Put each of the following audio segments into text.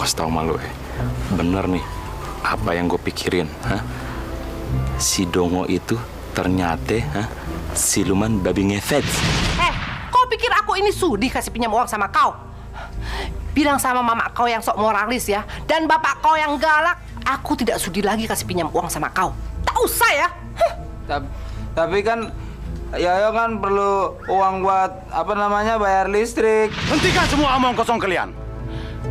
kasih tau sama lu bener nih apa yang gue pikirin, si Dongo itu ternyata siluman babi ngefet. Kau pikir aku ini sudi kasih pinjam uang sama kau? Bilang sama mama kau yang sok moralis ya, dan bapak kau yang galak, aku tidak sudi lagi kasih pinjam uang sama kau. Tak usah ya. Tapi kan Yoyo kan perlu uang buat bayar listrik. Hentikan semua omong kosong kalian.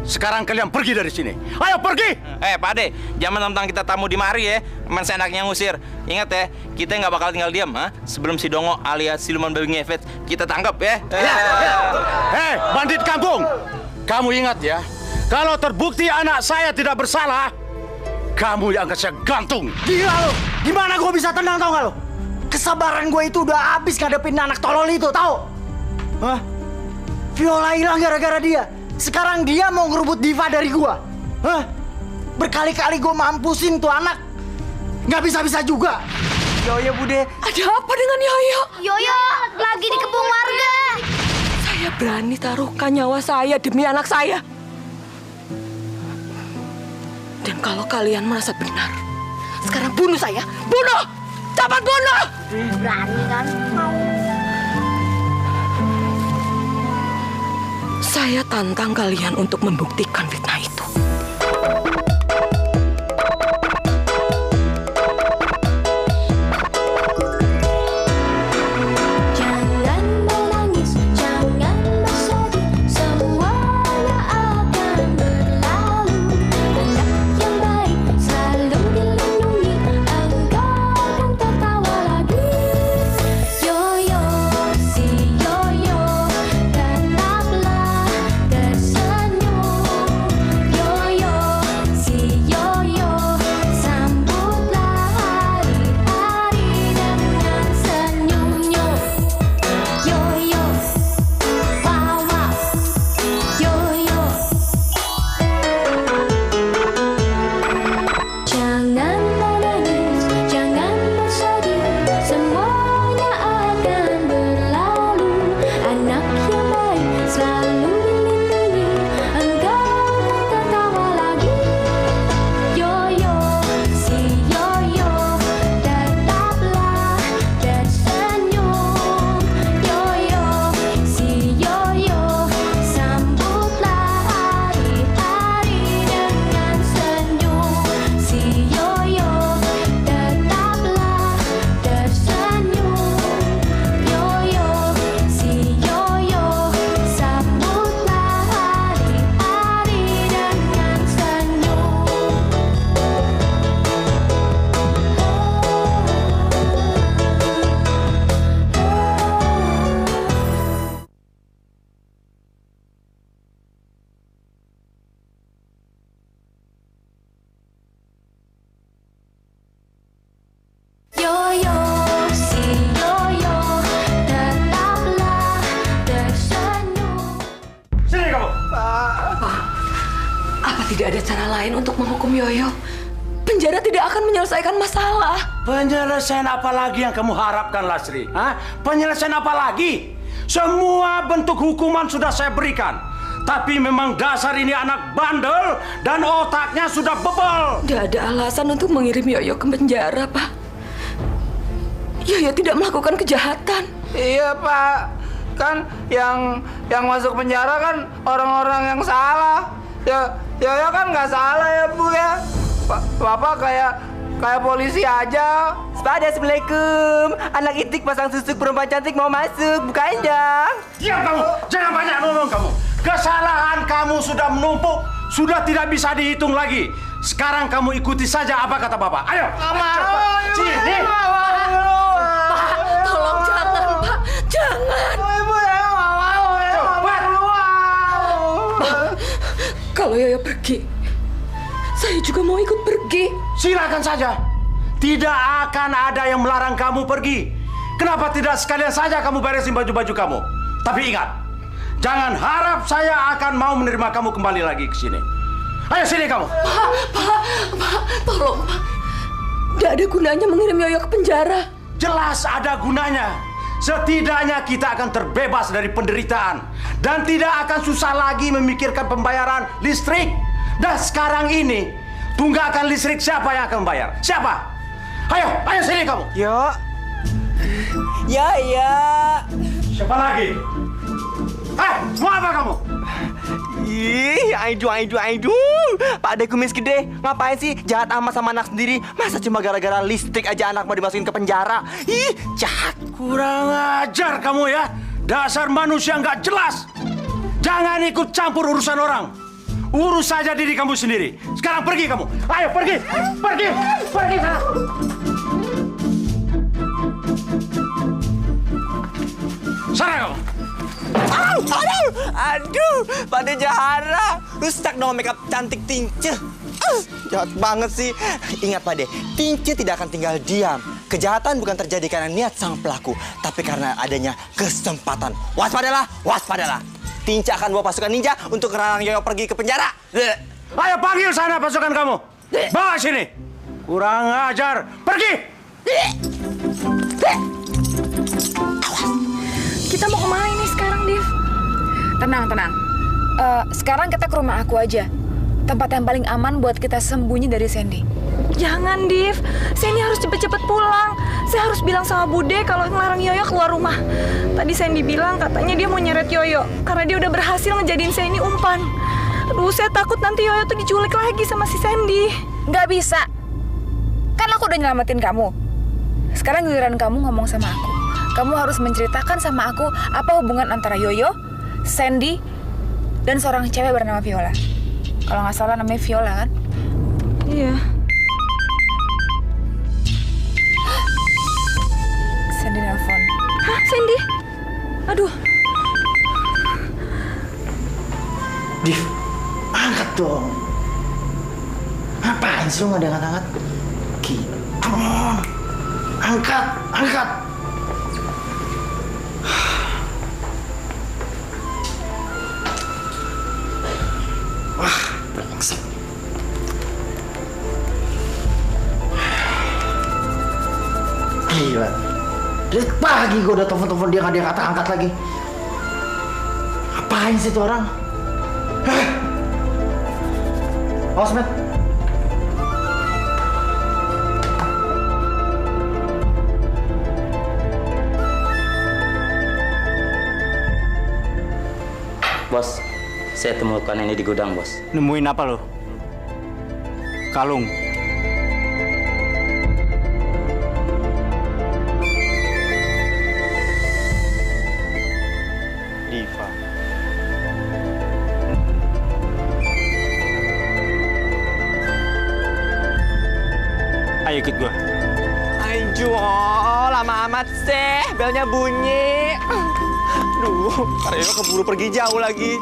Sekarang kalian pergi dari sini. Ayo pergi! Pak Ade, jangan tentang kita tamu di mari ya, main seenaknya ngusir. Ingat ya, kita nggak bakal tinggal diam, sebelum si Dongo alias siluman babi ngefet kita tangkap ya. Hei, bandit kampung! Kamu ingat ya, kalau terbukti anak saya tidak bersalah, kamu yang akan saya gantung. Gila lo, gimana gue bisa tenang tau gak lo? Kesabaran gue itu udah habis ngadepin anak tolol itu, tau? Hah? Viola hilang gara-gara dia. Sekarang dia mau ngerebut Diva dari gua. Hah? Berkali-kali gua mampusin tuh anak. Nggak bisa-bisa juga. Yoyo, Bude. Ada apa dengan Yoyo? Yoyo lagi di kebun warga. Saya berani taruhkan nyawa saya demi anak saya. Dan kalau kalian merasa benar, sekarang bunuh saya. Bunuh! Cepat bunuh! Berani kan? Saya tantang kalian untuk membuktikan fitnah itu. Jangan menangis, jangan bersedih, semuanya akan berlalu. Anak yang baik selalu dilindungi, engkau akan tertawa lagi. Yoyo, si Yoyo, tetaplah tersenyum. Yoyo, si Yoyo, sambutlah hari-hari dengan senyumnya. Yoyo, wow wow, Yoyo. Jangan menangis, jangan bersedih, semuanya akan berlalu. Anak yang baik selalu dilindungi, engkau akan tertawa lagi. Yoyo, si Yoyo, tetaplah tersenyum. Yoyo, si Yoyo, sambutlah hari-hari dengan senyum. Si Yoyo, tetaplah tersenyum. Yoyo, si Yoyo, sambutlah hari-hari dengan senyum. Yoyo, si Yoyo, tetaplah tersenyum. Sini kamu! Apa tidak ada cara lain untuk menghukum Yoyo? Penjara tidak akan menyelesaikan masalah. Penyelesaian apa lagi yang kamu harapkan, Lasri? Penyelesaian apa lagi? Semua bentuk hukuman sudah saya berikan. Tapi memang dasar ini anak bandel dan otaknya sudah bebal. Tidak ada alasan untuk mengirim Yoyo ke penjara, Pak. Yoyo tidak melakukan kejahatan. Iya, Pak. Kan yang masuk penjara kan orang-orang yang salah. Yoyo kan nggak salah ya, Bu ya. Bapak kayak polisi aja. Assalamualaikum. Anak itik pasang susuk perempuan cantik mau masuk. Bukain, Jang. Diam kamu! Jangan banyak ngomong kamu. Kesalahan kamu sudah menumpuk, sudah tidak bisa dihitung lagi. Sekarang kamu ikuti saja apa kata Bapak. Ayo! Cepat! Sini! Pak, tolong jangan, Pak. Jangan. Cepat! Kalau Yoyo pergi, saya juga mau ikut pergi. Silakan saja. Tidak akan ada yang melarang kamu pergi. Kenapa tidak sekalian saja kamu beresin baju-baju kamu? Tapi ingat, jangan harap saya akan mau menerima kamu kembali lagi ke sini. Ayo sini kamu. Pak, tolong, Pak. Tidak ada gunanya mengirim Yoyo ke penjara. Jelas ada gunanya. Setidaknya kita akan terbebas dari penderitaan. Dan tidak akan susah lagi memikirkan pembayaran listrik. Dan sekarang ini, tunggakan listrik siapa yang akan bayar? Siapa? Ayo sini kamu. Yo. Ya. Siapa lagi? Mau apa kamu? Ih, aidu. Pak Ade kumis gede, ngapain sih jahat amat sama anak sendiri? Masa cuma gara-gara listrik aja anak mau dimasukin ke penjara? Ih, jahat. Kurang ajar kamu ya. Dasar manusia nggak jelas. Jangan ikut campur urusan orang. Urus saja diri kamu sendiri. Sekarang pergi kamu. Ayo pergi sana. Sana kamu. Aduh, Pak Ade Jahara. Rusak dong makeup cantik Tince. Jahat banget sih. Ingat Pak Ade, Tince tidak akan tinggal diam. Kejahatan bukan terjadi karena niat sang pelaku, tapi karena adanya kesempatan. Waspadalah. Tince akan bawa pasukan ninja untuk ngelarang Yoyo pergi ke penjara. Ayo panggil sana pasukan kamu. Bawa sini. Kurang ajar. Pergi. Kita mau kemana ini sekarang, Div? Tenang. Sekarang kita ke rumah aku aja. Tempat yang paling aman buat kita sembunyi dari Sandy. Jangan, Div. Sandy harus cepet-cepet pulang. Saya harus bilang sama Bude kalau ngelarang Yoyo keluar rumah. Tadi Sandy bilang katanya dia mau nyeret Yoyo karena dia udah berhasil ngejadiin Sandy umpan. Aduh, saya takut nanti Yoyo tuh diculik lagi sama si Sandy. Nggak bisa. Kan aku udah nyelamatin kamu. Sekarang giliran kamu ngomong sama aku. Kamu harus menceritakan sama aku apa hubungan antara Yoyo, Sandy, dan seorang cewek bernama Viola. Kalau nggak salah namanya Viola, kan? Iya. Sandy nelfon. Hah, Sandy? Aduh. Div, angkat dong. Ngapain sih lu nggak diangkat-angkat? Gitu. Angkat. Wah, brengsek. Gila. Dari pagi gue udah telepon dia nggak diangkat-angkat lagi. Ngapain sih tuh orang? Hah? Awas, Matt. Bos, saya temukan ini di gudang, Bos. Nemuin apa lo? Kalung. Diva. Ayo ikut gua. Ayo, lama amat sih. Belnya bunyi. Duh, Karyo keburu pergi jauh lagi.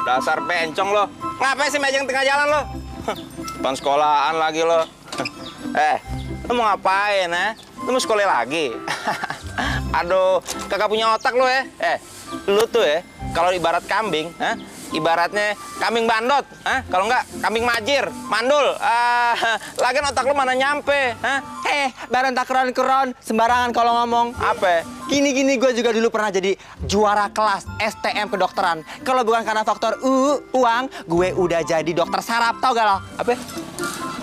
Dasar bencong lo. Ngapain sih mejeng tengah jalan lo? Depan sekolahan lagi lo. Lo mau ngapain, Lo mau sekolah lagi? Aduh, kagak punya otak lo ya. Lu tuh ya, kalau ibarat kambing, ibaratnya kambing bandot, kalau enggak kambing majir, mandul. Lagian otak lu mana nyampe, Baron tak keron-keron, sembarangan kalau ngomong. Apa? Gini gue juga dulu pernah jadi juara kelas STM kedokteran. Kalau bukan karena faktor uang, gue udah jadi dokter saraf, tau gak lo?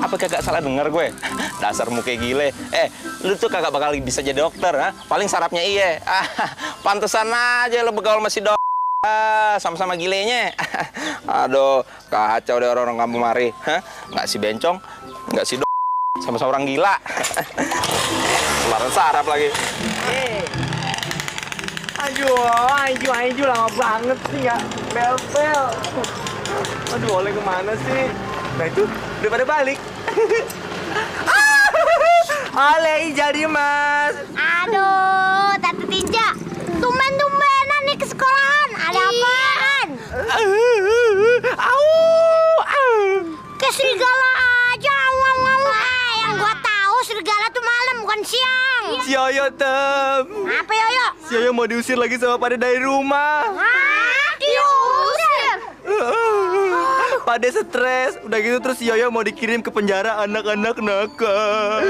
Apa kagak salah denger gue? Dasar muka gile. Lu tuh kagak bakal bisa jadi dokter, paling sarafnya iya. Pantesan aja lu begaul masih dokter. Sama-sama gilenya. Aduh, kacau deh orang-orang kampung mari. Nggak si bencong, nggak si sama-sama orang gila. Kemarin sarap lagi. Ayo, lama banget sih nggak bel-bel. Aduh, oleh kemana sih? Nah itu, udah pada balik. Oleh jadi mas. Aduh, Tante Tinja, tumben-tumbenan nih ke sekolahan. Ada apaan? Kayak serigala aja, yang gua tahu serigala tuh malam bukan siang. Si Yoyo, Tem. Apa Yoyo? Si Yoyo mau diusir lagi sama Pade dari rumah. Diusir? Pade stres. Udah gitu terus si Yoyo mau dikirim ke penjara anak-anak nakal.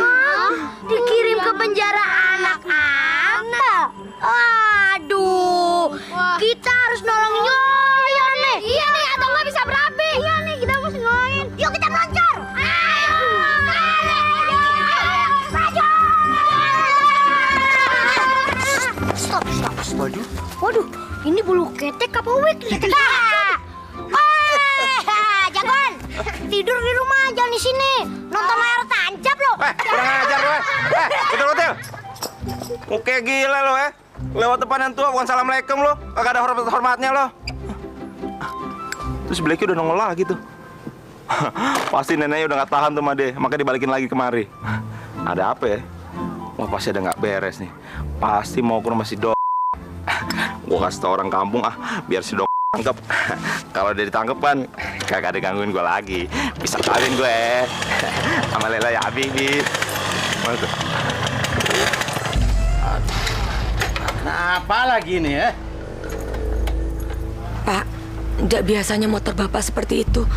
Dikirim ke penjara anak-anak? bulu ketek apa wig? Jagoan, tidur di rumah, jangan di sini. Nonton layar tancap lo. Kurang ajar lo. Betul. Oke gila lo Lewat depan yang tua bukan assalamualaikum lo. Kagak ada hormatnya lo. Terus Blacky udah nongol lagi tuh. Pasti neneknya udah gak tahan tuh sama dia, makanya dibalikin lagi kemari. Ada apa ya? Wah pasti ada gak beres nih. Pasti mau ke rumah si Dok. Gua kasih tau orang kampung biar si Dok tangkep. Kalau dia ditangkep kan kagak ada gangguin gue lagi. Bisa kawin gue sama Lela ya Habibi. Mana tuh? Kenapa lagi nih ya? Pak, tidak biasanya motor Bapak seperti itu.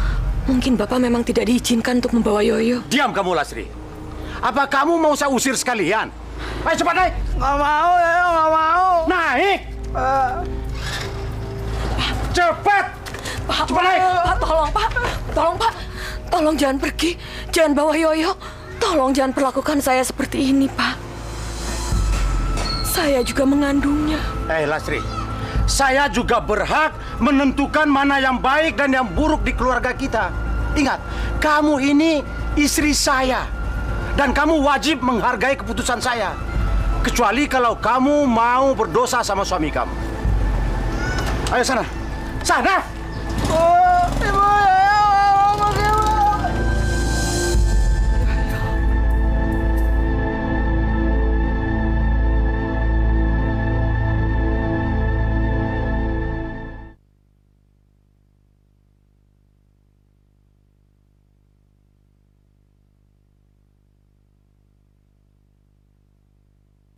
Mungkin Bapak memang tidak diizinkan untuk membawa Yoyo. Diam kamu, Lasri. Apa kamu mau saya usir sekalian? Ayo cepat naik. Nggak mau, Yoyo, nggak mau. Naik. Cepat. Pak, Cepat naik. Pak, tolong Pak. Tolong Pak. Tolong jangan pergi. Jangan bawa Yoyo. Tolong jangan perlakukan saya seperti ini, Pak. Saya juga mengandungnya. Lasri, saya juga berhak menentukan mana yang baik dan yang buruk di keluarga kita. Ingat, kamu ini istri saya. Dan kamu wajib menghargai keputusan saya. Kecuali kalau kamu mau berdosa sama suami kamu. Ayo sana. Sana! Ibu,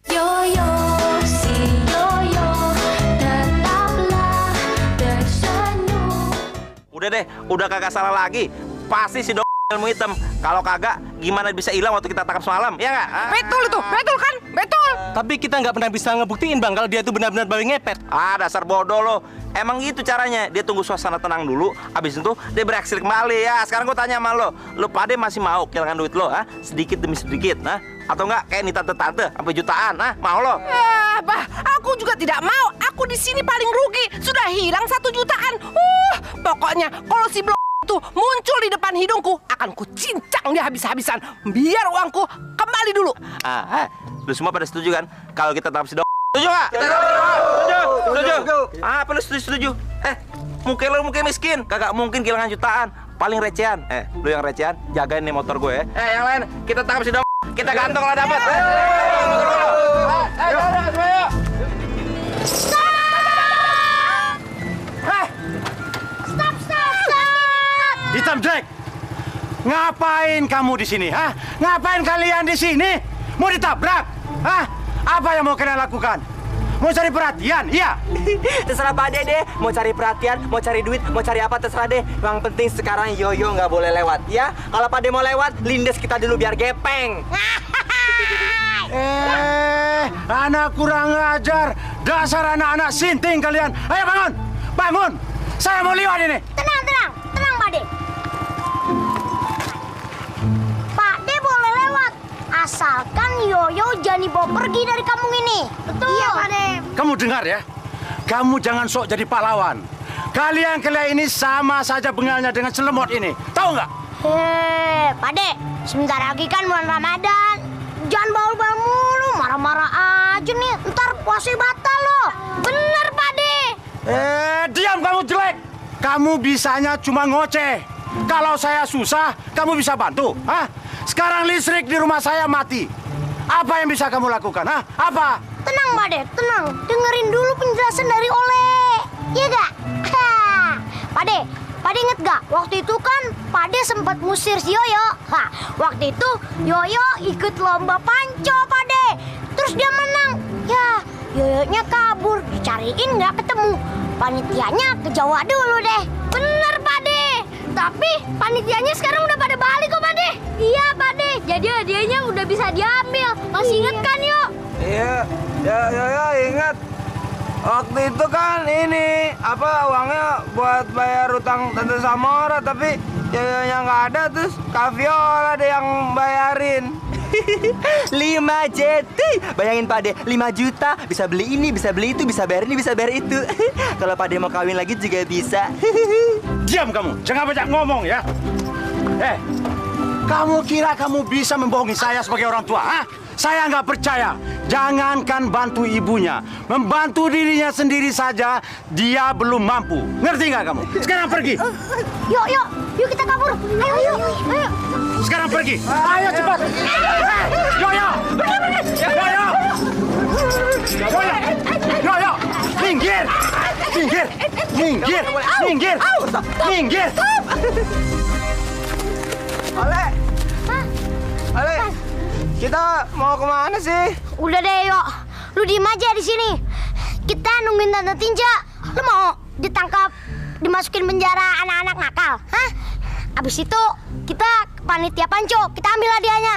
Yoyo, si Yoyo, tetaplah tersenyum. Udah deh, udah kagak salah lagi. Pasti si Dok ilmu hitam. Kalau kagak, gimana bisa hilang waktu kita tangkap semalam? Ya nggak? Betul itu, betul kan? Betul. Tapi kita nggak pernah bisa ngebuktiin bang kalau dia itu benar-benar babi ngepet. Dasar bodoh lo. Emang gitu caranya. Dia tunggu suasana tenang dulu. Abis itu dia beraksi kembali ya. Sekarang gue tanya sama lo pade masih mau kehilangan duit lo? Sedikit demi sedikit, atau enggak kayak nih tante-tante sampai jutaan? Mau lo? Bah, aku juga tidak mau. Aku di sini paling rugi. Sudah hilang 1 jutaan. Pokoknya kalau si blok itu muncul di depan hidungku, akan ku cincang dia habis-habisan. Biar uangku kembali dulu. Lu semua pada setuju kan? Kalau kita tangkap si Dok, setuju nggak? Setuju. Apa lu setuju? Muka lu muka miskin, kagak mungkin kehilangan jutaan. Paling recehan. Lu yang recehan, jagain nih motor gue ya. Yang lain kita tangkap si Dok, kita gantung kalau dapat. Hitam Jack, ngapain kamu di sini? Ngapain kalian di sini? Mau ditabrak? Apa yang mau kalian lakukan? Mau cari perhatian? Iya. Terserah Pak Dede, mau cari perhatian, mau cari duit, mau cari apa terserah deh. Yang penting sekarang Yoyo nggak boleh lewat, ya. Kalau Pak Dede mau lewat, lindes kita dulu biar gepeng. Anak kurang ajar, dasar anak-anak sinting kalian. Ayo bangun, bangun. Saya mau lewat ini. Tenang, Pak De. Pak De boleh lewat, asalkan Yoyo jangan dibawa pergi dari kampung ini. Betul. Iya, Pak De. Kamu dengar ya, kamu jangan sok jadi pahlawan. Kalian ini sama saja bengalnya dengan selemot ini. Tahu nggak? Pak De, sebentar lagi kan bulan Ramadan. Jangan baul-baul mulu, marah-marah aja nih. Ntar puasa batal loh. Bener, Pak De. Diam kamu jelek. Kamu bisanya cuma ngoceh. Kalau saya susah, kamu bisa bantu. Sekarang listrik di rumah saya mati. Apa yang bisa kamu lakukan? Apa? Tenang, Pak De, tenang. Dengerin dulu penjelasan dari Ole. Iya gak? Pak De inget gak? Waktu itu kan Pak De sempat ngusir si Yoyo. Waktu itu Yoyo ikut lomba panco, Pak De. Terus dia menang. Ya, Yoyonya kabur. Dicariin gak ketemu. Panitianya ke Jawa dulu deh. Bener, Pak De. Tapi panitianya sekarang udah pada balik kok, Pak De. Iya, Pak De. Jadi hadiahnya udah bisa diambil. Masih inget kan, Yuk? Iya, ya ingat. Waktu itu kan ini uangnya buat bayar utang Tante Samora, tapi Yoyonya nggak ada, terus Kak Viola deh yang bayarin. 5 JT. Bayangin Pak De, 5 juta bisa beli ini, bisa beli itu, bisa bayar ini, bisa bayar itu. Kalau Pak De mau kawin lagi juga bisa. Diam kamu, jangan banyak ngomong ya. Kamu kira kamu bisa membohongi saya sebagai orang tua? Ha? Saya nggak percaya. Jangankan bantu ibunya, membantu dirinya sendiri saja dia belum mampu. Ngerti nggak kamu? Sekarang pergi. Yuk kita kabur. Ayo. Sekarang pergi. Ayo cepat. Yoyo. Minggir. Ale, kita mau kemana sih? Udah deh, Yo. Lu diem aja di sini. Kita nungguin Tante Tinja. Lu mau ditangkap, dimasukin penjara anak-anak nakal? Hah? Abis itu kita ke panitia panco, kita ambil hadiahnya.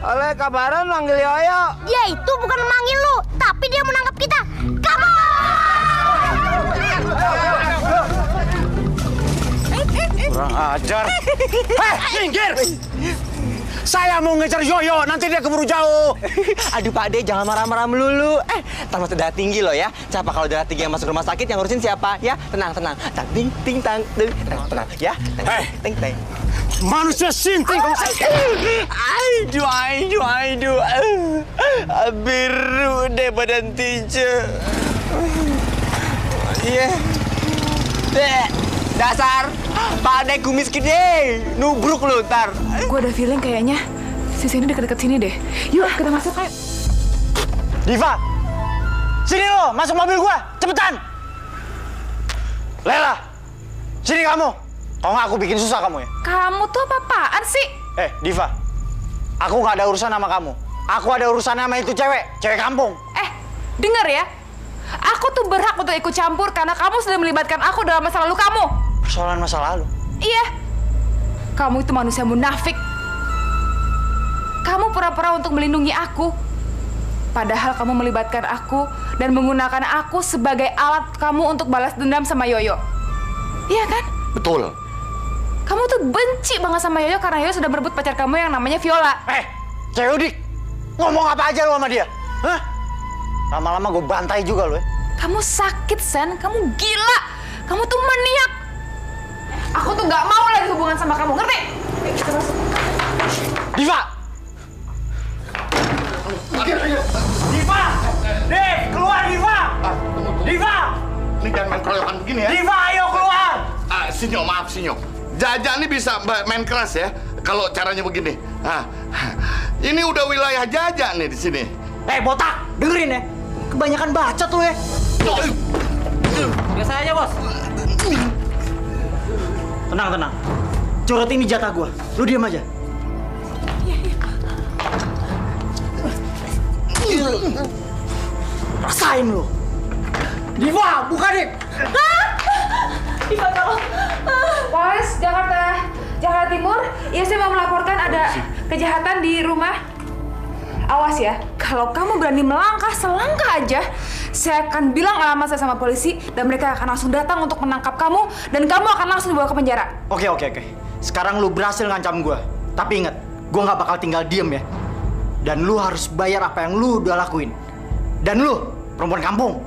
Ale, kabaran manggil Yoyo. Dia itu bukan manggil lu, tapi dia mau nangkap kita. Kamu! Kurang ajar. Minggir. Saya mau ngejar Yoyo, nanti dia keburu jauh. Aduh Pak De, jangan marah-marah melulu. Ntar masuk darah tinggi loh ya. Siapa kalau darah tinggi yang masuk rumah sakit yang ngurusin siapa? Ya, tenang. Tang ting ting tang. Tenang ya. Ting ting. Manusia sinting kamu. Aduh. Biru deh badan Tinja. Iya. Dasar Pak De kumis gede, nubruk lu ntar. Gue ada feeling kayaknya si Sandy deket-deket sini deh. Yuk, kita masuk ayo. Diva, sini lo, masuk mobil gua, cepetan. Lela, sini kamu. Kalau nggak aku bikin susah kamu ya. Kamu tuh apa-apaan sih? Diva, aku nggak ada urusan sama kamu. Aku ada urusan sama itu cewek kampung. Dengar ya. Aku tuh berhak untuk ikut campur karena kamu sudah melibatkan aku dalam masa lalu kamu. Persoalan masa lalu? Iya. Kamu itu manusia munafik. Kamu pura-pura untuk melindungi aku. Padahal kamu melibatkan aku dan menggunakan aku sebagai alat kamu untuk balas dendam sama Yoyo. Iya kan? Betul. Kamu tuh benci banget sama Yoyo karena Yoyo sudah berebut pacar kamu yang namanya Viola. Cewek Dik, ngomong apa aja lu sama dia? Hah? Lama-lama gue bantai juga lu ya. Kamu sakit, Sen. Kamu gila. Kamu tuh maniak. Aku tuh gak mau lagi hubungan sama kamu, ngerti? Ayo, kita masuk. Diva! Diva! Dev, keluar Diva! Diva! Ini jangan main keroyokan begini ya. Diva, ayo keluar! Sinyo, maaf Sinyo. Jaja ini bisa main keras ya, kalau caranya begini. Ini udah wilayah Jaja nih di sini. Botak, dengerin ya. Kebanyakan bacot lu ya. Biasa aja, Bos. Tenang. Curut ini jatah gua. Lu diam aja. Rasain lu. Diva, buka nih. Diva, tolong. Polres Jakarta Timur. Ya, saya mau melaporkan ada kejahatan di rumah. Awas ya, kalau kamu berani melangkah selangkah aja, saya akan bilang alamat saya sama polisi dan mereka akan langsung datang untuk menangkap kamu dan kamu akan langsung dibawa ke penjara. Oke. Sekarang lu berhasil ngancam gua. Tapi ingat, gua nggak bakal tinggal diem ya. Dan lu harus bayar apa yang lu udah lakuin. Dan lu, perempuan kampung,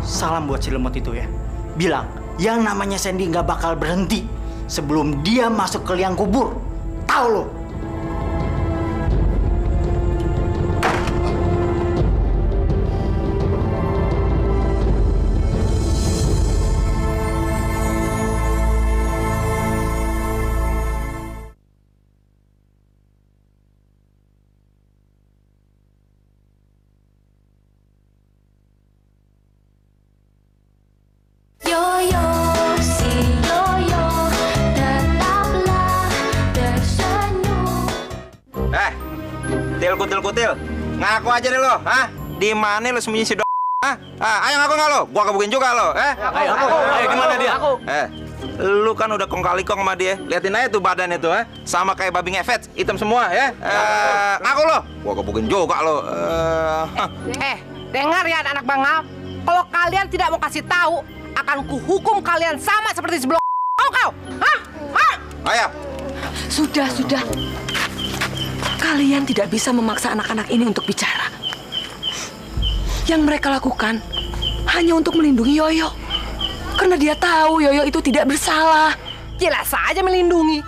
salam buat si lemot itu ya. Bilang, yang namanya Sandy nggak bakal berhenti sebelum dia masuk ke liang kubur. Tahu lu? Yoyo, si Yoyo, tetaplah tersenyum. Kutil. Ngaku aja deh lo, Di mana lo sembunyi si ayo ngaku nggak lo? Gua kebukin juga lo, Ayo, gimana dia? Lu kan udah kong kali kong sama dia. Liatin aja tuh badannya tuh, sama kayak babi ngefet, hitam semua ya. Ngaku lo? Gua kebukin juga lo. Dengar ya anak Bang Al. Kalau kalian tidak mau kasih tahu, akan kuhukum kalian sama seperti sebelum kau. Hah? Hah? Ayo. Sudah. Kalian tidak bisa memaksa anak-anak ini untuk bicara. Yang mereka lakukan hanya untuk melindungi Yoyo. Karena dia tahu Yoyo itu tidak bersalah. Jelas saja melindungi.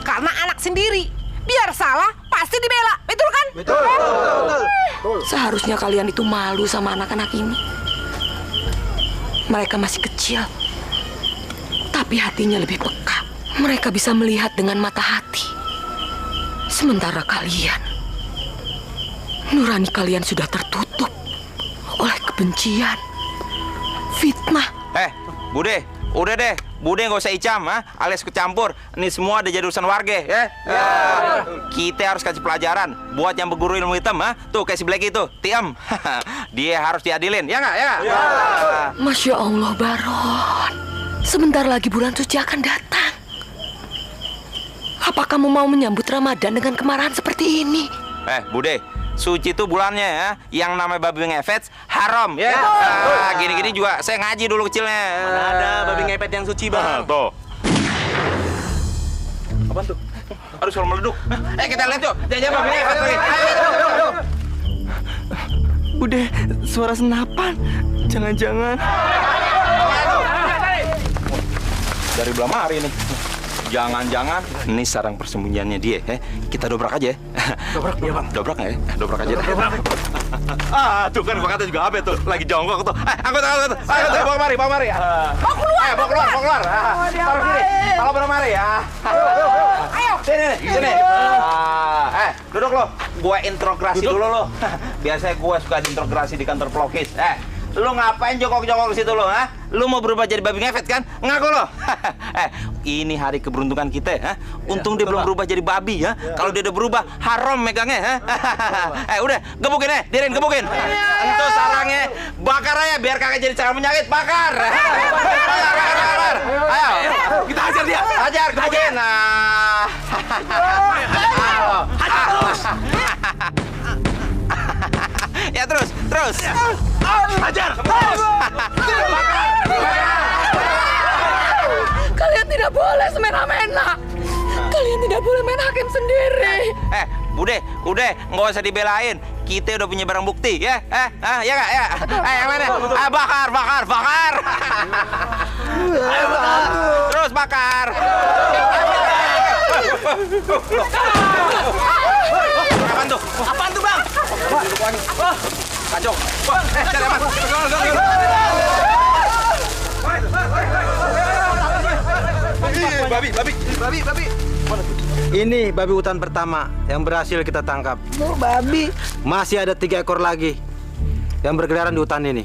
Karena anak sendiri. Biar salah, pasti dibela. Betul kan? Betul. Seharusnya kalian itu malu sama anak-anak ini. Mereka masih kecil. Tapi hatinya lebih peka. Mereka bisa melihat dengan mata hati. Sementara kalian, nurani kalian sudah tertutup oleh kebencian, fitnah. Bude, udah deh. Bude nggak usah icam, alias kecampur. Ini semua udah jadi urusan warga, ya. Kita harus kasih pelajaran buat yang berguru ilmu hitam, Tuh kayak si Blacky itu, Tiem. Dia harus diadilin, ya nggak? Ya. Masya Allah, Baron. Sebentar lagi bulan suci akan datang. Apa kamu mau menyambut Ramadan dengan kemarahan seperti ini? Bude, suci itu bulannya ya. Yang namanya babi ngepet haram ya. Gini-gini juga saya ngaji dulu kecilnya. Mana ada babi ngepet yang suci, Bang? Tuh. Apaan tuh? Aduh, suara meleduk. Kita lihat yuk. Jangan babi ngepet lagi. Ayo. Bude, suara senapan. Jangan-jangan. Dari belah hari nih. Jangan-jangan ini sarang persembunyiannya dia, Kita dobrak aja. Dobrak, iya Bang. Dobrak nggak ya? Dobrak aja. Dobrak. Tuh kan gua kata juga Abe tuh, lagi jongkok tuh. Angkut. Ayo, bawa kemari. Bawa keluar. Taruh sini. Kalau belum mari ya. Ayo. Sini. Duduk lo. Gua introgasi dulu lo. Biasanya gua suka introgasi di kantor pelokis. Lu ngapain jongkok-jongkok di situ lo, Lu mau berubah jadi babi ngepet kan? Ngaku lo. Ini hari keberuntungan kita, Untung dia belum berubah jadi babi, ya. Kalau dia udah berubah, haram megangnya, udah, gebukin Dirin, gebukin. Entu sarangnya, bakar aja biar kagak jadi sarang penyakit, bakar. Bakar. Ayo, kita hajar dia. Hajar, gebukin. Ya terus. Hajar. Kalian tidak boleh semena-mena. Kalian tidak boleh main hakim sendiri. Bude, udah, nggak usah dibelain. Kita udah punya barang bukti, ya? Ya nggak? Ya. Yang mana? Bakar. Ayo, terus bakar. Apaan tuh, Bang? Kacau. Cari aman. Babi. Ini babi hutan pertama yang berhasil kita tangkap. Babi. Masih ada 3 ekor lagi yang berkeliaran di hutan ini.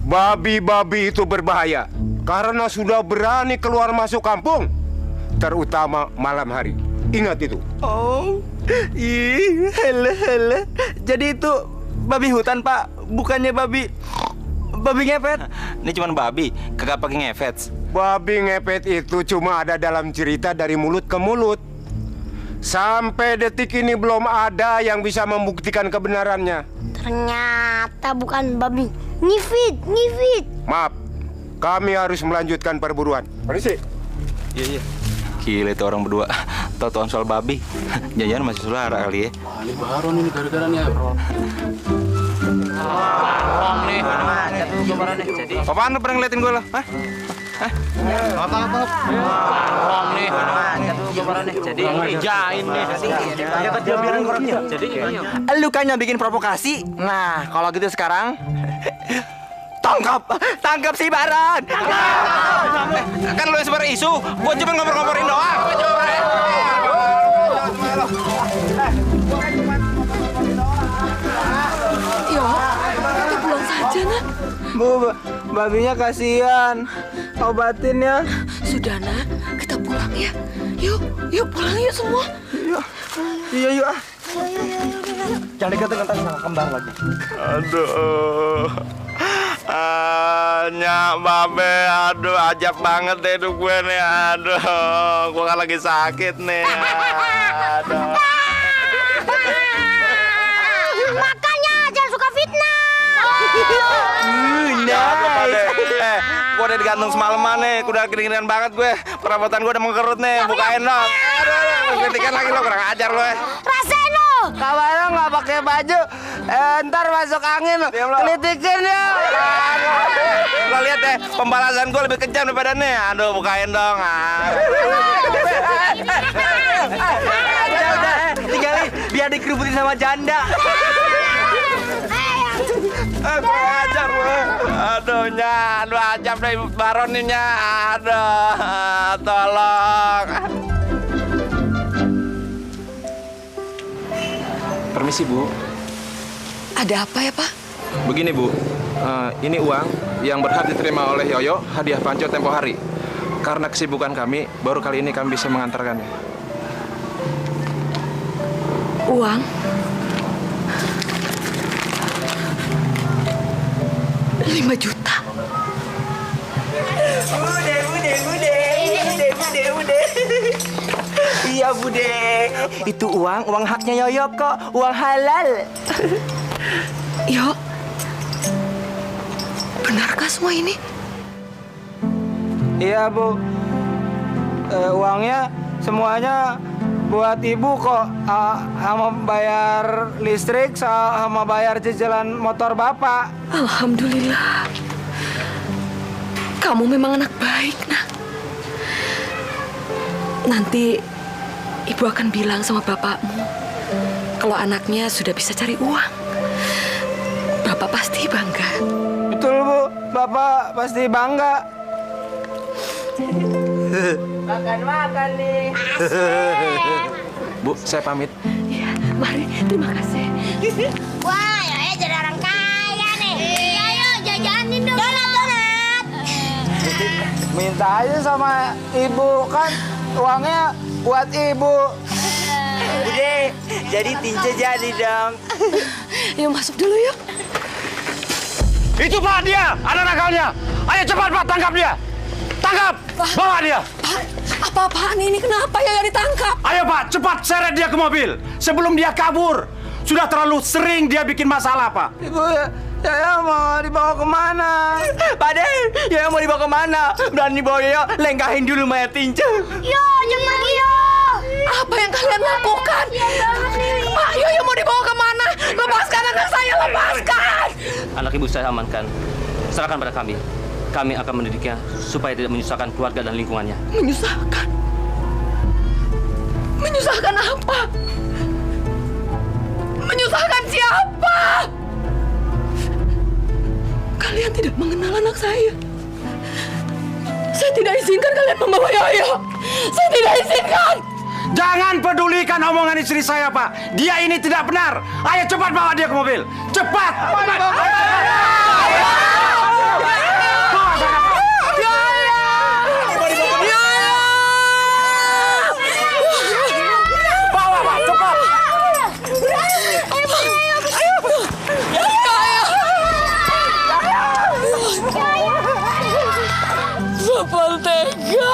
Babi-babi itu berbahaya karena sudah berani keluar masuk kampung, terutama malam hari. Ingat itu. Oh, hele. Jadi itu babi hutan, Pak, bukannya babi ngepet. Ini cuma babi, kagak pakai ngepet. Babi ngepet itu cuma ada dalam cerita dari mulut ke mulut. Sampai detik ini belum ada yang bisa membuktikan kebenarannya. Ternyata bukan babi ngifit. Maaf, kami harus melanjutkan perburuan. Permisi. Iya. Gila itu orang berdua. Tau-tauan soal babi. Jangan-jangan masih saudara kali ya. Ini baru nih gara-gara nih. Apaan lu pernah ngeliatin gue lo? Apa? nih. Jadi ngejain nih. Lu kan yang bikin provokasi. Nah, kalau gitu sekarang tangkap si Baron. Kan lu yang sebar isu, gua cuma ngompor-ngomporin doang. Yo, kita pulang saja, Nak. Bu, babinya kasihan. Obatin ya. Sudah, Nak. Kita pulang ya. Yuk pulang yuk semua. Yuk. Jangan dekat-dekat sama kembar lagi. Aduh. Nyak babe, aduh ajab banget deh hidup gue nih, aduh, gue kan lagi sakit nih, aduh. Makanya jangan suka fitnah. digantung semalaman nih. Udah kedinginan banget gue. Perabotan gue udah mengkerut nih. Bukain dong. Aduh, kritikan lagi lo, kurang ajar lo. Rasain lo. Kabarnya nggak pakai baju, ntar masuk angin lo. Kritikin ya. Lo lihat deh, pembalasan gue lebih kejam daripada nih. Aduh, bukain dong. Tinggalin biar dikerubutin sama janda. Kurang ajar lo. Aduh, Nya. Aduh, ajab deh Ibu Baron nih, Nya. Aduh, tolong. Permisi, Bu. Ada apa ya, Pak? Begini, Bu. Ini uang yang berhak diterima oleh Yoyo, hadiah Panco tempo hari. Karena kesibukan kami, baru kali ini kami bisa mengantarkannya. Uang? Lima juta. Bude. Iya, Bude. Itu uang haknya Yoyo kok, uang halal. Yo, benarkah semua ini? Iya, Bu. Uangnya semuanya buat ibu kok, sama bayar listrik sama bayar cicilan motor bapak. Alhamdulillah. Kamu memang anak baik, nak. Nanti ibu akan bilang sama bapakmu kalau anaknya sudah bisa cari uang. Bapak pasti bangga. Betul, Bu. Bapak pasti bangga. Makan nih. Bu, saya pamit. Iya, mari. Terima kasih. Wah, Yoyo jadi orang kaya nih. Ayo jajanin dong. Donat. Minta aja sama ibu, kan uangnya buat ibu. Bude, jadi Tince jadi dong. Yuk masuk dulu yuk. Itu Pak dia, ada nakalnya. Ayo cepat Pak, tangkap dia. Tangkap, bawa dia. Pak, apa-apaan ini? Kenapa ya ditangkap? Ayo Pak, cepat seret dia ke mobil. Sebelum dia kabur. Sudah terlalu sering dia bikin masalah, Pak. Ibu, Yoyo mau dibawa kemana? Pak De, Yoyo mau dibawa kemana? Berani bawa Yoyo, lengkahin dulu mayat Tince. Yo, jangan pergi yo. Apa yang kalian lakukan? Pak, Yoyo mau dibawa kemana? Lepaskan anak saya, lepaskan! Anak ibu saya amankan. Serahkan pada kami. Kami akan mendidiknya supaya tidak menyusahkan keluarga dan lingkungannya. Menyusahkan? Menyusahkan apa? Menyusahkan siapa? Kalian tidak mengenal anak saya. Saya tidak izinkan kalian membawa Yoyo. Saya tidak izinkan. Jangan pedulikan omongan istri saya, Pak. Dia ini tidak benar. Ayo cepat bawa dia ke mobil. Cepat. Bawa, Pak. Cepat. Bapak tega.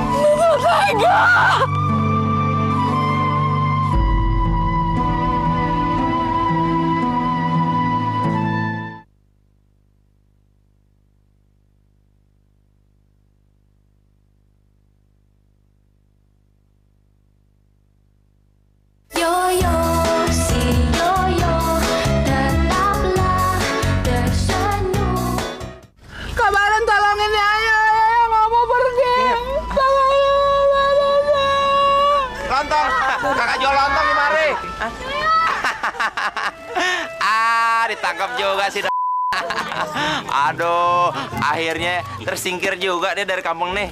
Bapak tega. Yoyo, si Yoyo, tetaplah tersenyum. Kabarin tolongin ya, Yoyo nggak mau pergi. Lontong, kakak jual lontong di mari. Ditangkap juga sih. Aduh, akhirnya tersingkir juga dia dari kampung nih.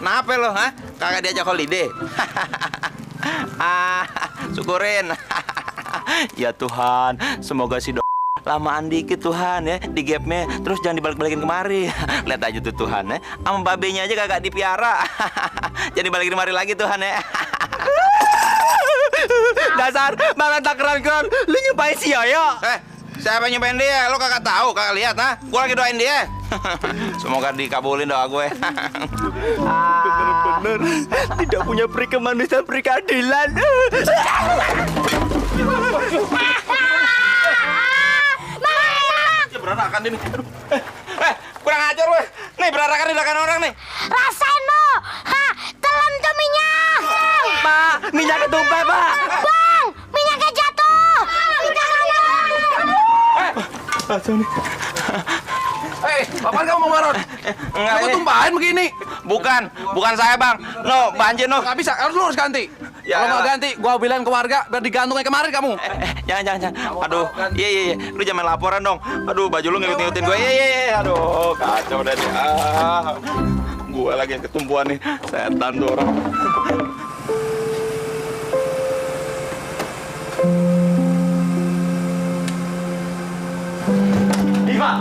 Kenapa lo, ha? Kagak diajak holiday? Syukurin. Ya Tuhan, semoga si lamaan dikit Tuhan ya di gapnya, terus jangan dibalik-balikin kemari. Lihat aja tuh Tuhan ya, sama babenya aja kagak dipiara. Jangan dibalikin kemari lagi Tuhan ya. Dasar malah tak keren-keren. Lu nyumpain si Yoyo. Siapa yang nyumpain dia? Lo kagak tahu, kagak lihat, ha? Gua lagi doain dia. Semoga dikabulin doa gue. Bener-bener tidak punya peri kemanusiaan, peri keadilan. berantakan ini. Aduh. Kurang ajar lu. Nih berantakan di belakang orang nih. Rasain lo. Ha, telan tuh minyak. Pak, minyaknya tumpah, Pak. Bang, minyaknya jatuh. Kapan kamu mau marot? Enggak, Kamu tumpahin begini. Bukan saya, Bang. No, banjir no. Nggak bisa, lu harus ganti. Ya, Kalau nggak lah. ganti, gua bilang ke warga biar digantungnya kemarin kamu. Jangan. Aduh, iya. Lu jangan main laporan dong. Aduh, baju lu ngilut-ngilutin gue. Iya. Aduh, kacau deh. Gue lagi yang ketumpuan nih. Setan tuh orang. Diva!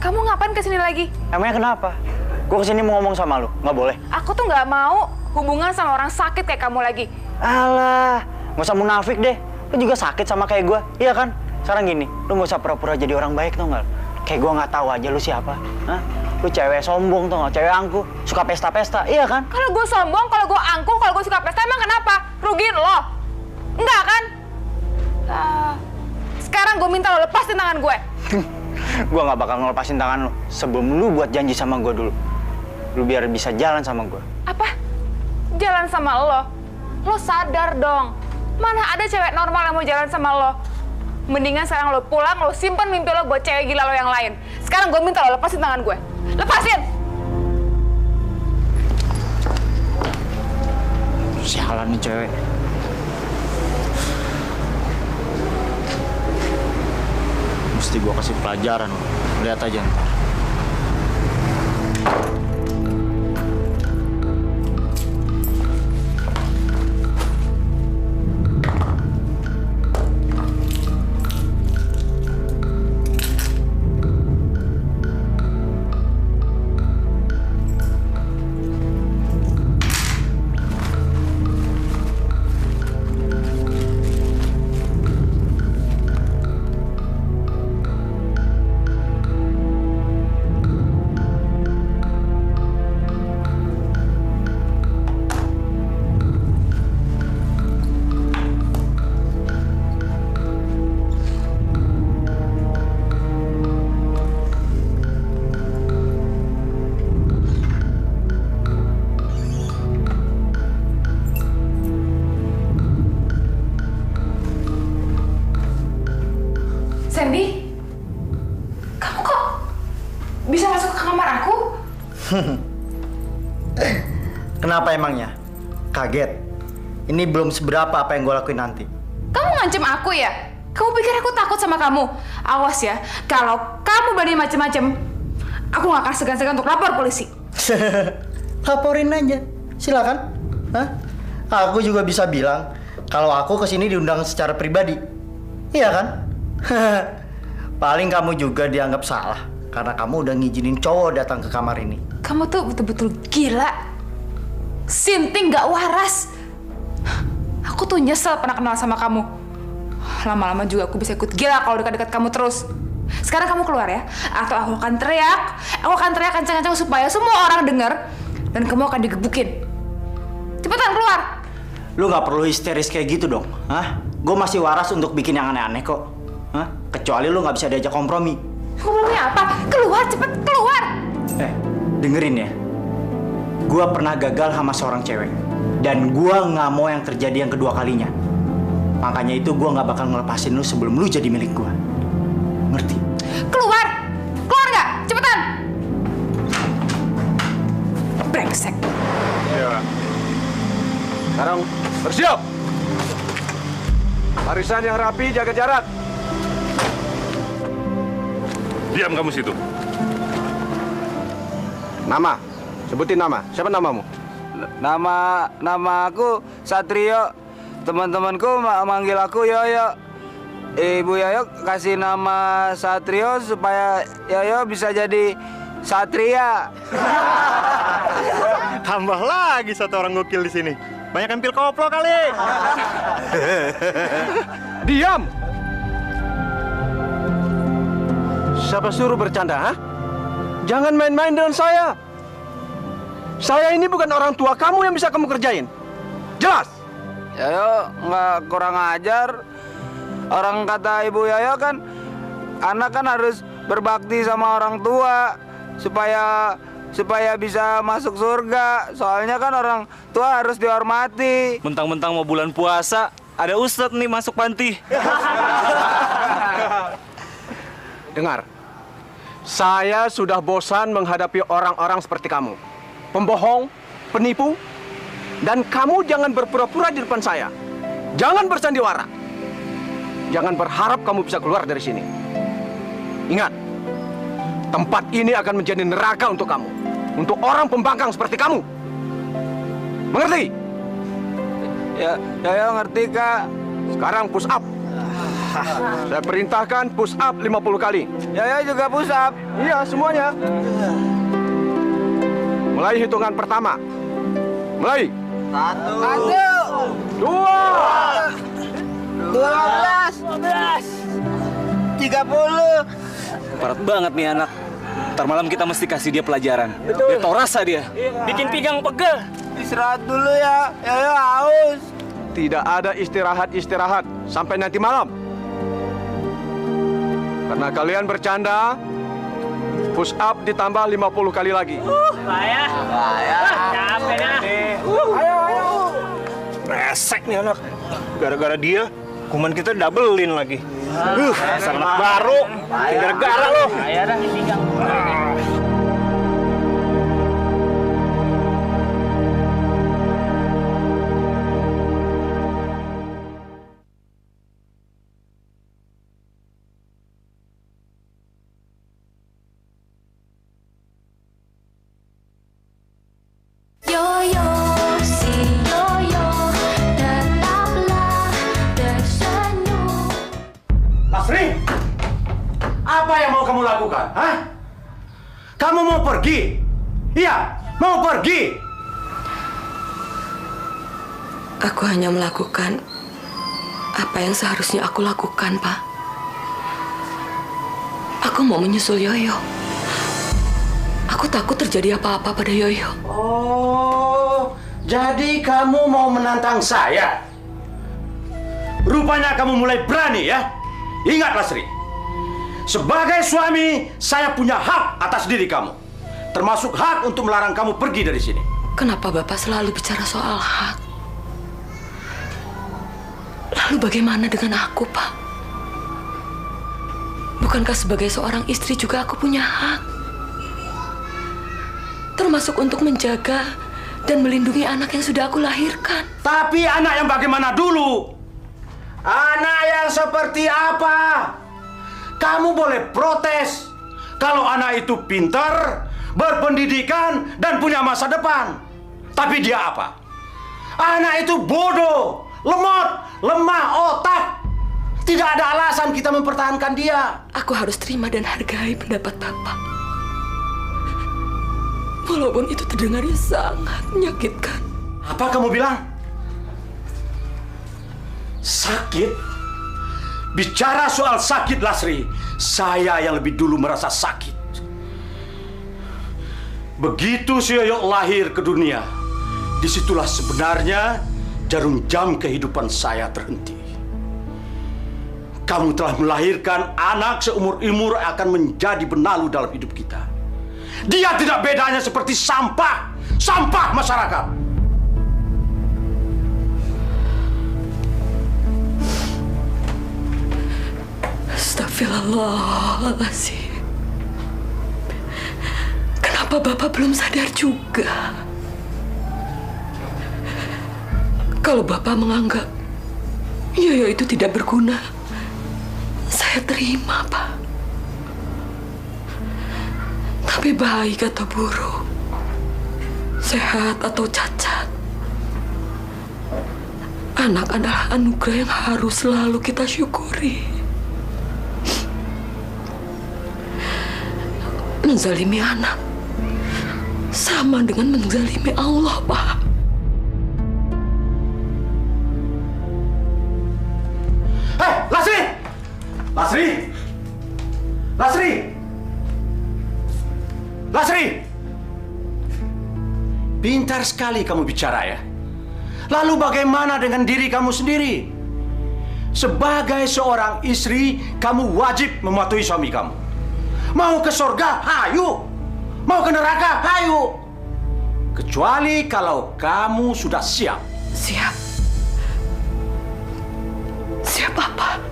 Kamu ngapain kesini lagi? Emangnya kenapa? Gue kesini mau ngomong sama lu, nggak boleh? Aku tuh nggak mau hubungan sama orang sakit kayak kamu lagi. Alah, nggak usah munafik deh. Lu juga sakit sama kayak gue, iya kan? Sekarang gini, lu nggak usah pura-pura jadi orang baik tau nggak? Kayak gue nggak tahu aja lu siapa. Hah? Lu cewek sombong tau nggak? Cewek angkuh, suka pesta-pesta, iya kan? Kalau gue sombong, kalau gue angkuh, kalau gue suka pesta, emang kenapa? Rugiin lo? Enggak kan? Sekarang gue minta lo lepasin tangan gue. Gue nggak bakal ngelepasin tangan lu sebelum lu buat janji sama gue dulu. Lu biar bisa jalan sama gue. Apa? Jalan sama lo? Lo sadar dong. Mana ada cewek normal yang mau jalan sama lo? Mendingan sekarang lo pulang, lo simpen mimpi lo buat cewek gila lo yang lain. Sekarang gue minta lo lepasin tangan gue. Lepasin! Sialan nih cewek. Mesti gue kasih pelajaran. Lihat aja ntar. Sandy, kamu kok bisa masuk ke kamar aku? Kenapa emangnya? Kaget? Ini belum seberapa apa yang gue lakuin nanti. Kamu ngancem aku ya? Kamu pikir aku takut sama kamu? Awas ya, kalau kamu berani macem-macem, aku gak akan segan-segan untuk lapor polisi. Laporin aja, silakan. Hah? Aku juga bisa bilang kalau aku kesini diundang secara pribadi. Iya kan? Paling kamu juga dianggap salah karena kamu udah ngizinin cowok datang ke kamar ini. Kamu tuh betul-betul gila. Sinting gak waras. Aku tuh nyesel pernah kenal sama kamu. Lama-lama juga aku bisa ikut gila kalau dekat-dekat kamu terus. Sekarang kamu keluar ya, atau aku akan teriak. Aku akan teriak kencang-kencang supaya semua orang dengar dan kamu akan digebukin. Cepetan keluar. Lu gak perlu histeris kayak gitu dong. Hah? Gue masih waras untuk bikin yang aneh-aneh kok. Hah? Kecuali lu gak bisa diajak kompromi. Kompromi apa? Keluar, cepet keluar. Dengerin ya. Gue pernah gagal sama seorang cewek. Dan gue gak mau yang terjadi yang kedua kalinya. Makanya itu gue gak bakal ngelepasin lu sebelum lu jadi milik gue. Ngerti? Keluar! Keluar gak? Cepetan! Brengsek. Ya. Sekarang bersiap. Barisan yang rapi, jaga jarak. Diam kamu situ. Nama, sebutin nama. Siapa namamu? Nama aku Satrio. Teman-temanku manggil aku Yoyo. Ibu Yoyo kasih nama Satrio supaya Yoyo bisa jadi Satria. Tambah lagi satu orang gokil di sini. Banyak yang pil koplo kali. Diam. Siapa suruh bercanda, ha? Jangan main-main dengan saya. Saya ini bukan orang tua kamu yang bisa kamu kerjain. Jelas? Yoyo nggak kurang ajar. orang kata Ibu Yoyo kan, anak kan harus berbakti sama orang tua supaya bisa masuk surga. Soalnya kan orang tua harus dihormati. Mentang-mentang mau bulan puasa, ada ustadz nih masuk panti. Dengar, saya sudah bosan menghadapi orang-orang seperti kamu. Pembohong, penipu, dan kamu jangan berpura-pura di depan saya. Jangan bersandiwara. Jangan berharap kamu bisa keluar dari sini. Ingat, tempat ini akan menjadi neraka untuk kamu. Untuk orang pembangkang seperti kamu. Mengerti? Ya ngerti, Kak. Sekarang push up. Saya perintahkan push up 50 kali. Ya juga push up. Iya, semuanya. Mulai hitungan pertama. Mulai. 1, 2, 12, 30. Parat banget nih anak. Ntar malam kita mesti kasih dia pelajaran. Dia tau rasa dia. Bikin pinggang pegel. Istirahat dulu ya. Ya haus. Tidak ada istirahat sampai nanti malam. Karena kalian bercanda, push up ditambah 50 kali lagi. Payah. Capek dah. Ayo. Resek nih anak. Gara-gara dia, kuman kita doublein lagi. Dasar anak baru. Gara-gara lo. Payah dah nih pinggang. Yoyo, si Yoyo, tetaplah tersenyum. Lasri, apa yang mau kamu lakukan? Hah? Kamu mau pergi? Iya, mau pergi. Aku hanya melakukan apa yang seharusnya aku lakukan, Pak. Aku mau menyusul Yoyo. Aku takut terjadi apa-apa pada Yoyo. Oh, jadi kamu mau menantang saya? Rupanya kamu mulai berani ya? Ingat, Lasri. Sebagai suami, saya punya hak atas diri kamu. Termasuk hak untuk melarang kamu pergi dari sini. Kenapa Bapak selalu bicara soal hak? Lalu bagaimana dengan aku, Pak? Bukankah sebagai seorang istri juga aku punya hak? Termasuk untuk menjaga dan melindungi anak yang sudah aku lahirkan. Tapi anak yang bagaimana dulu? Anak yang seperti apa? Kamu boleh protes kalau anak itu pintar, berpendidikan, dan punya masa depan. Tapi dia apa? Anak itu bodoh, lemot, lemah otak. Tidak ada alasan kita mempertahankan dia. Aku harus terima dan hargai pendapat Bapak. Walaupun itu terdengarnya sangat menyakitkan. Apa kamu bilang? Sakit? Bicara soal sakit, Lasri, saya yang lebih dulu merasa sakit. Begitu si Yoyo lahir ke dunia, disitulah sebenarnya jarum jam kehidupan saya terhenti. Kamu telah melahirkan anak seumur-umur akan menjadi benalu dalam hidup kita. Dia tidak bedanya seperti sampah masyarakat. Astagfirullahaladzim. Kenapa Bapak belum sadar juga? Kalau Bapak menganggap Yoyo itu tidak berguna, saya terima, Pak. Tapi baik atau buruk, sehat atau cacat, anak adalah anugerah yang harus selalu kita syukuri. Menzalimi anak sama dengan menzalimi Allah, Pak. Hei, Lasri! Lasri! Lasri! Lasri! Pintar sekali kamu bicara ya. Lalu bagaimana dengan diri kamu sendiri? Sebagai seorang istri, kamu wajib mematuhi suami kamu. Mau ke surga, hayu. Mau ke neraka, hayu. Kecuali kalau kamu sudah siap. Siap? Siap apa?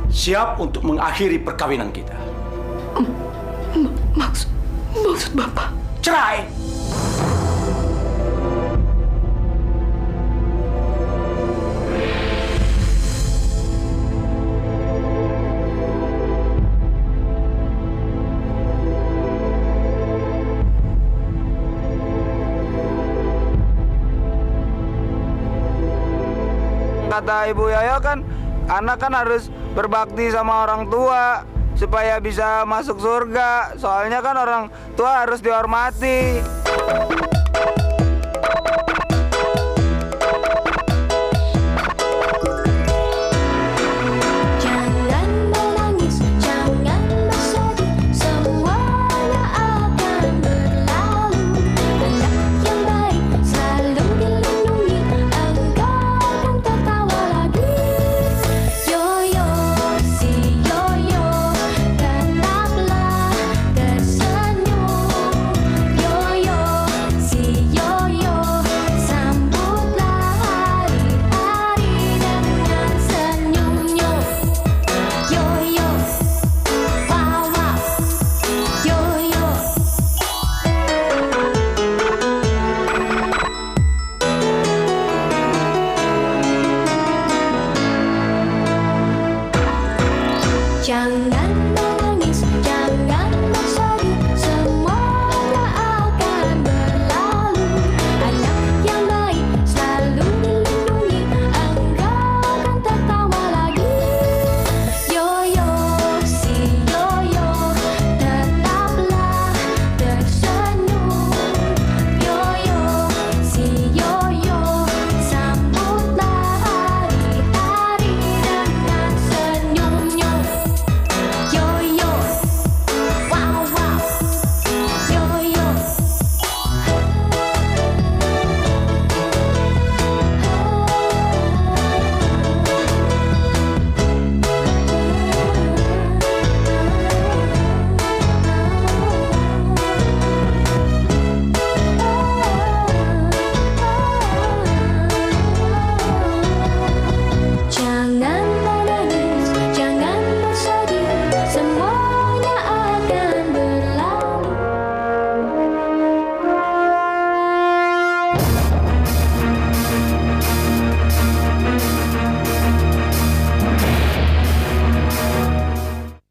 Siap untuk mengakhiri perkawinan kita. Maksud Bapak? Cerai. Kata Ibu Yoyo kan, anak kan harus berbakti sama orang tua supaya bisa masuk surga. Soalnya kan orang tua harus dihormati.